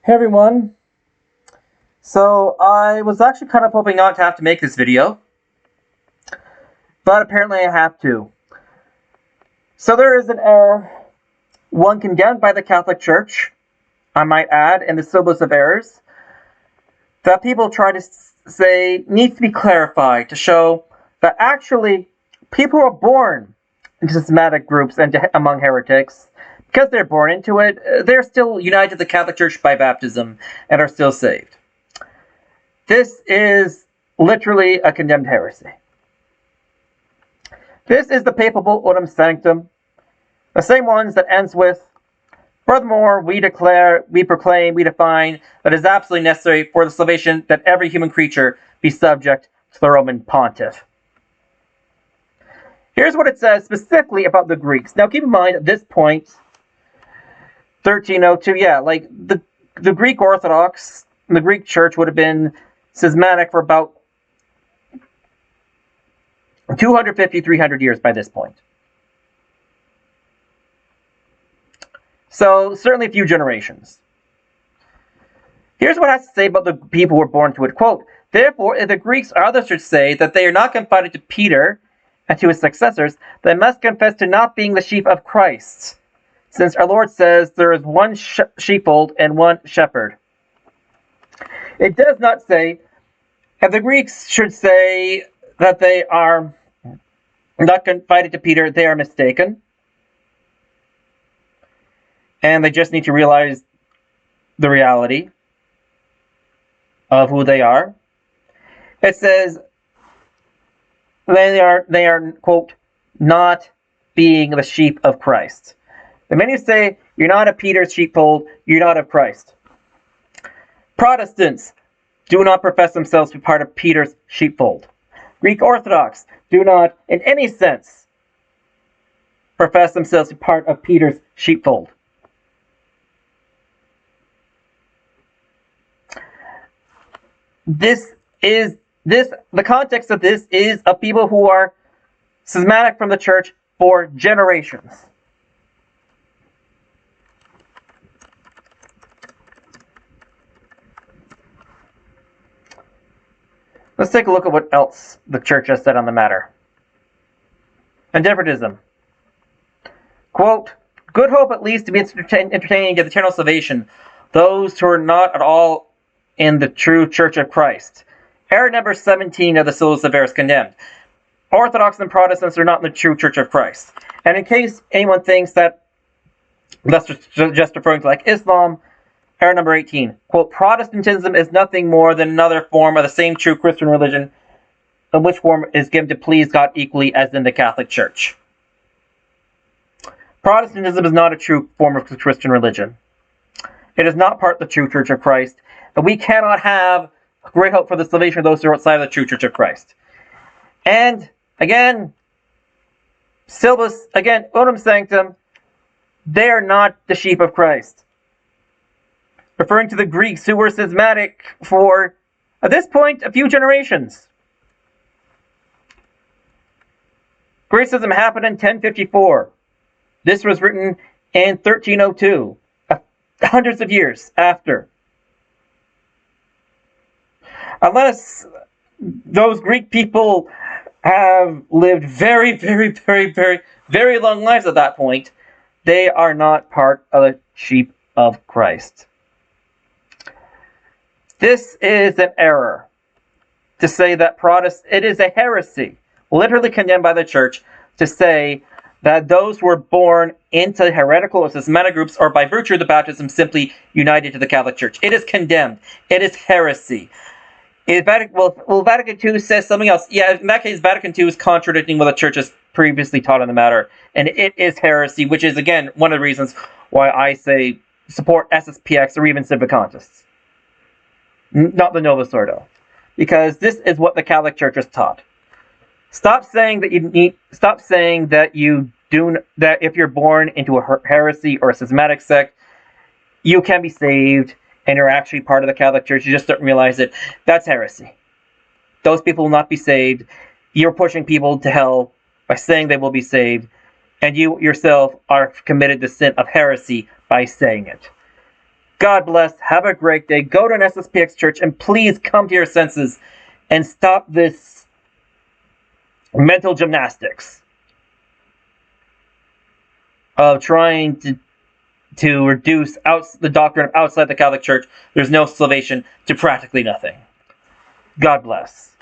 Hey everyone. So I was actually kind of hoping not to have to make this video, but apparently I have to. So there is an error, one condemned by the Catholic Church, I might add, in the syllabus of errors, that people try to say needs to be clarified to show that actually people are born into systematic groups and among heretics. Because they're born into it, they're still united to the Catholic Church by baptism and are still saved. This is literally a condemned heresy. This is the papal bull Unum Sanctum, the same ones that ends with, furthermore, we declare, we proclaim, we define that it is absolutely necessary for the salvation that every human creature be subject to the Roman pontiff. Here's what it says specifically about the Greeks. Now keep in mind at this point, 1302, like the Greek Orthodox, the Greek Church would have been schismatic for about 250, 300 years by this point. So certainly a few generations. Here's what it has to say about the people who were born to it. Quote, therefore, if the Greeks or others should say that they are not confided to Peter and to his successors, they must confess to not being the sheep of Christ, since our Lord says there is one sheepfold and one shepherd. It does not say, if the Greeks should say that they are not confided to Peter, they are mistaken. And they just need to realize the reality of who they are. It says they are, quote, not being the sheep of Christ. The many say, you're not of Peter's sheepfold, you're not of Christ. Protestants do not profess themselves to be part of Peter's sheepfold. Greek Orthodox do not, in any sense, profess themselves to be part of Peter's sheepfold. The context of this is of people who are schismatic from the church for generations. Let's take a look at what else the church has said on the matter. Indifferentism. Quote, good hope at least to be entertaining to the eternal salvation, those who are not at all in the true Church of Christ. Error number 17 of the syllabus of errors condemned. Orthodox and Protestants are not in the true Church of Christ. And in case anyone thinks that that's just referring to like Islam, error number 18. Quote, Protestantism is nothing more than another form of the same true Christian religion, in which form is given to please God equally as in the Catholic Church. Protestantism is not a true form of Christian religion. It is not part of the true Church of Christ. And we cannot have great hope for the salvation of those who are outside of the true Church of Christ. And, again, syllabus, again, Unum Sanctum, they are not the sheep of Christ. Referring to the Greeks who were schismatic for, at this point, a few generations. Great Schism happened in 1054. This was written in 1302, hundreds of years after. Unless those Greek people have lived very, very, very, very, very long lives at that point, they are not part of the sheep of Christ. This is an error to say that it is a heresy, literally condemned by the church, to say that those who were born into heretical or schismatic groups are by virtue of the baptism simply united to the Catholic Church. It is condemned. It is heresy. Vatican II says something else. Yeah, in that case, Vatican II is contradicting what the church has previously taught on the matter. And it is heresy, which is, again, one of the reasons why I say support SSPX or even Civicantists. Not the Novus Ordo. Because this is what the Catholic Church has taught. Stop saying that if you're born into a heresy or a schismatic sect, you can be saved and you're actually part of the Catholic Church. You just don't realize it. That's heresy. Those people will not be saved. You're pushing people to hell by saying they will be saved, and you yourself are committed the sin of heresy by saying it. God bless. Have a great day. Go to an SSPX church and please come to your senses and stop this mental gymnastics of trying to reduce the doctrine of outside the Catholic Church, there's no salvation, to practically nothing. God bless.